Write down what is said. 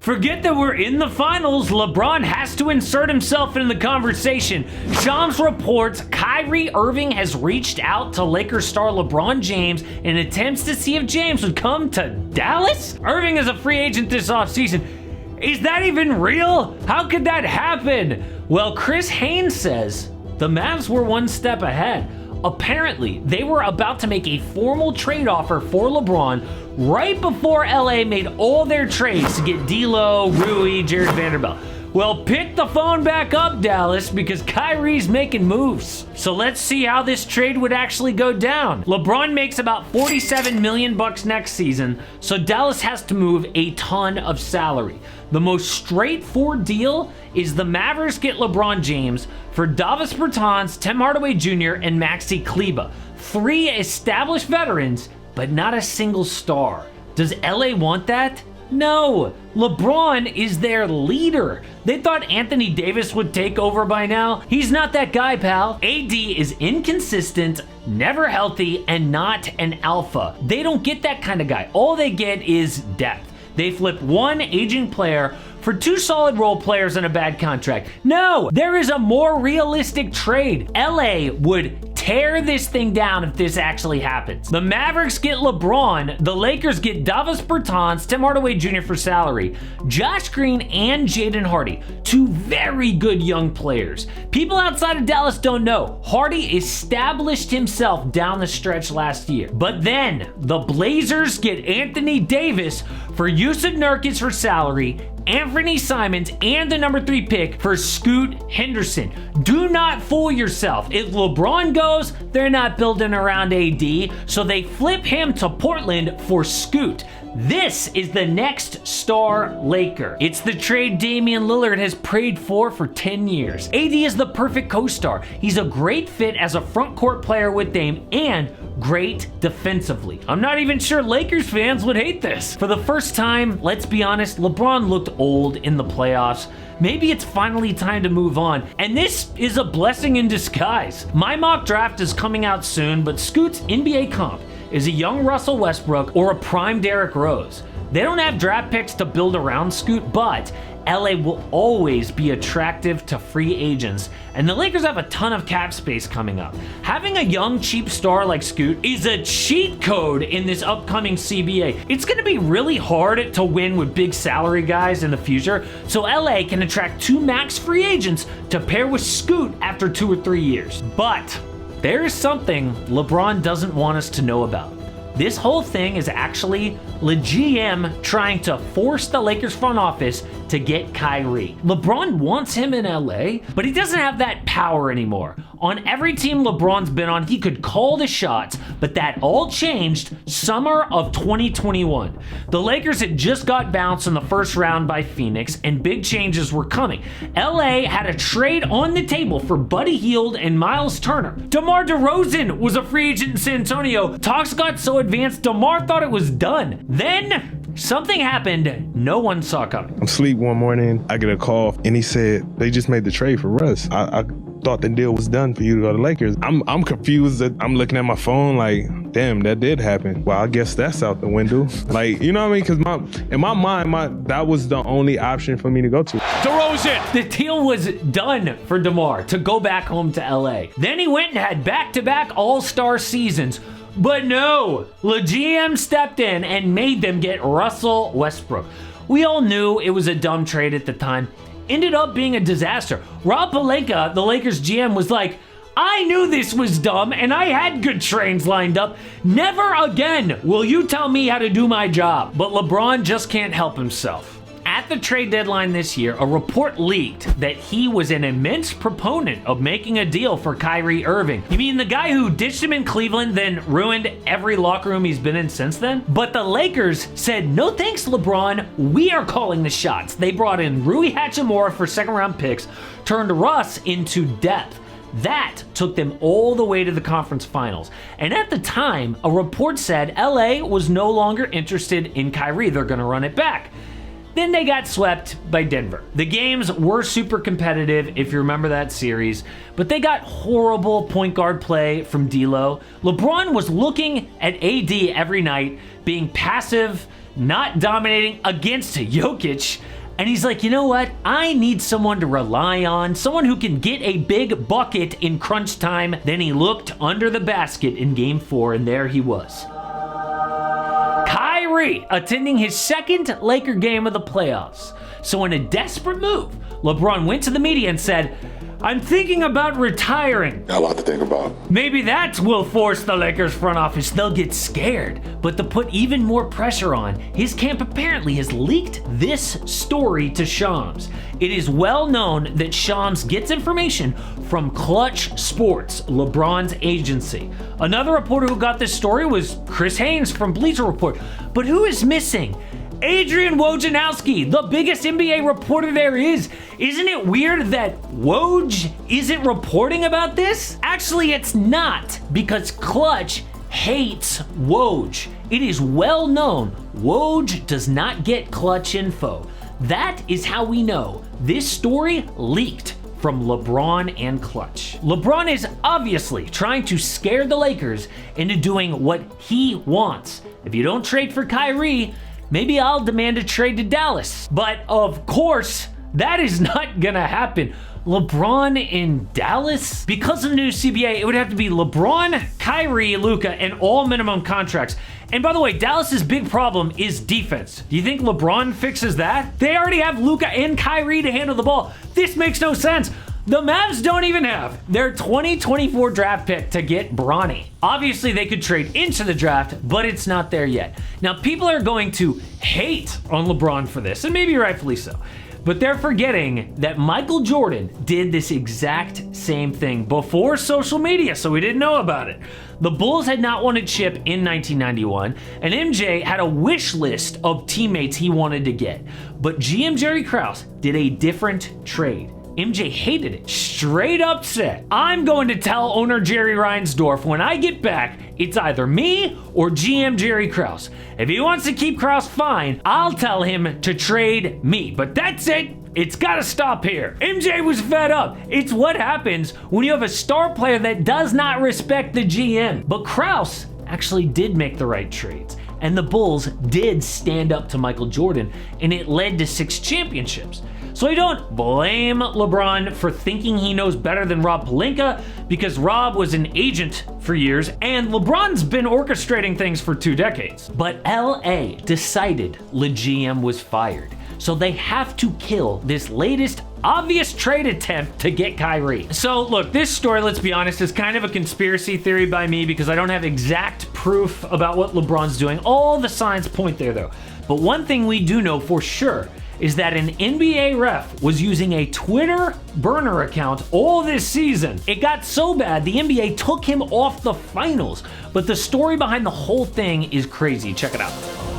Forget that we're in the finals. LeBron has to insert himself in the conversation. Shams reports Kyrie Irving has reached out to Lakers star LeBron James in attempts to see if James would come to Dallas? Irving is a free agent this offseason. Is that even real? How could that happen? Well, Chris Haynes says the Mavs were one step ahead. Apparently, they were about to make a formal trade offer for LeBron right before LA made all their trades to get D'Lo, Rui, Jared Vanderbilt. Well, pick the phone back up, Dallas, because Kyrie's making moves. So let's see how this trade would actually go down. LeBron makes about $47 million next season, so Dallas has to move a ton of salary. The most straightforward deal is the Mavericks get LeBron James for Davis Bertans, Tim Hardaway Jr., and Maxi Kleber. 3 established veterans, but not a single star. Does LA want that? No, LeBron is their leader. They thought Anthony Davis would take over by now. He's not that guy, pal. AD is inconsistent, never healthy, and not an alpha. They don't get that kind of guy. All they get is depth. They flip one aging player for 2 solid role players and a bad contract. No, there is a more realistic trade. LA would tear this thing down if this actually happens. The Mavericks get LeBron, the Lakers get Davis Bertans, Tim Hardaway Jr. for salary, Josh Green and Jaden Hardy, 2 very good young players. People outside of Dallas don't know, Hardy established himself down the stretch last year. But then the Blazers get Anthony Davis for Yusuf Nurkic for salary, Anthony Simons, and the number 3 pick for Scoot Henderson. Do not fool yourself. If LeBron goes, they're not building around AD, so they flip him to Portland for Scoot. This is the next star Laker. It's the trade Damian Lillard has prayed for 10 years. AD is the perfect co-star. He's a great fit as a front court player with Dame and great defensively. I'm not even sure Lakers fans would hate this. For the first time, let's be honest, LeBron looked old in the playoffs. Maybe it's finally time to move on, and this is a blessing in disguise. My mock draft is coming out soon, but Scoot's NBA comp is a young Russell Westbrook or a prime Derrick Rose. They don't have draft picks to build around Scoot, but LA will always be attractive to free agents, and the Lakers have a ton of cap space coming up. Having a young, cheap star like Scoot is a cheat code in this upcoming CBA. It's going to be really hard to win with big salary guys in the future, so LA can attract 2 max free agents to pair with Scoot after 2 or 3 years. But there is something LeBron doesn't want us to know about. This whole thing is actually the GM trying to force the Lakers front office to get Kyrie. LeBron wants him in LA, but he doesn't have that power anymore. On every team LeBron's been on, he could call the shots, but that all changed summer of 2021. The Lakers had just got bounced in the first round by Phoenix, and big changes were coming. LA had a trade on the table for Buddy Hield and Miles Turner. DeMar DeRozan was a free agent in San Antonio. Talks got so advanced, DeMar thought it was done. Then something happened no one saw coming. I'm asleep one morning, I get a call, and he said they just made the trade for Russ. I thought the deal was done for you to go to Lakers. I'm confused. I'm looking at my phone like, damn, that did happen. Well, I guess that's out the window. Like, you know what I mean? Because in my mind, that was the only option for me to go to. DeRozan! The deal was done for DeMar to go back home to LA. Then he went and had back-to-back all-star seasons. But no, the GM stepped in and made them get Russell Westbrook. We all knew it was a dumb trade at the time. Ended up being a disaster. Rob Pelinka, the Lakers GM, was like, I knew this was dumb and I had good trains lined up. Never again will you tell me how to do my job. But LeBron just can't help himself. At the trade deadline this year, a report leaked that he was an immense proponent of making a deal for Kyrie Irving. You mean the guy who ditched him in Cleveland, then ruined every locker room he's been in since then? But the Lakers said, no thanks, LeBron. We are calling the shots. They brought in Rui Hachimura for second-round picks, turned Russ into depth. That took them all the way to the conference finals. And at the time, a report said LA was no longer interested in Kyrie. They're going to run it back. Then they got swept by Denver. The games were super competitive, if you remember that series, but they got horrible point guard play from D'Lo. LeBron was looking at AD every night, being passive, not dominating against Jokic. And he's like, you know what? I need someone to rely on, someone who can get a big bucket in crunch time. Then he looked under the basket in game 4, and there he was. Kyrie attending his second Laker game of the playoffs. So in a desperate move, LeBron went to the media and said, I'm thinking about retiring. Got a lot to think about. Maybe that will force the Lakers front office. They'll get scared. But to put even more pressure on, his camp apparently has leaked this story to Shams. It is well known that Shams gets information from Clutch Sports, LeBron's agency. Another reporter who got this story was Chris Haynes from Bleacher Report. But who is missing? Adrian Wojnarowski, the biggest NBA reporter there is. Isn't it weird that Woj isn't reporting about this? Actually, it's not, because Clutch hates Woj. It is well known Woj does not get Clutch info. That is how we know this story leaked from LeBron and Clutch. LeBron is obviously trying to scare the Lakers into doing what he wants. If you don't trade for Kyrie, maybe I'll demand a trade to Dallas. But of course, that is not gonna happen. LeBron in Dallas? Because of the new CBA, it would have to be LeBron, Kyrie, Luka, and all minimum contracts. And by the way, Dallas's big problem is defense. Do you think LeBron fixes that? They already have Luka and Kyrie to handle the ball. This makes no sense. The Mavs don't even have their 2024 draft pick to get Bronny. Obviously, they could trade into the draft, but it's not there yet. Now, people are going to hate on LeBron for this, and maybe rightfully so. But they're forgetting that Michael Jordan did this exact same thing before social media, so we didn't know about it. The Bulls had not won a chip in 1991, and MJ had a wish list of teammates he wanted to get. But GM Jerry Krause did a different trade. MJ hated it, straight upset. I'm going to tell owner Jerry Reinsdorf when I get back, it's either me or GM Jerry Krause. If he wants to keep Krause, fine, I'll tell him to trade me. But that's it. It's gotta stop here. MJ was fed up. It's what happens when you have a star player that does not respect the GM. But Krause actually did make the right trades. And the Bulls did stand up to Michael Jordan, and it led to 6 championships. So I don't blame LeBron for thinking he knows better than Rob Pelinka, because Rob was an agent for years, and LeBron's been orchestrating things for 2 decades. But LA decided LeGM was fired, so they have to kill this latest obvious trade attempt to get Kyrie. So look, this story, let's be honest, is kind of a conspiracy theory by me because I don't have exact proof about what LeBron's doing. All the signs point there though. But one thing we do know for sure is that an NBA ref was using a Twitter burner account all this season. It got so bad, the NBA took him off the finals. But the story behind the whole thing is crazy. Check it out.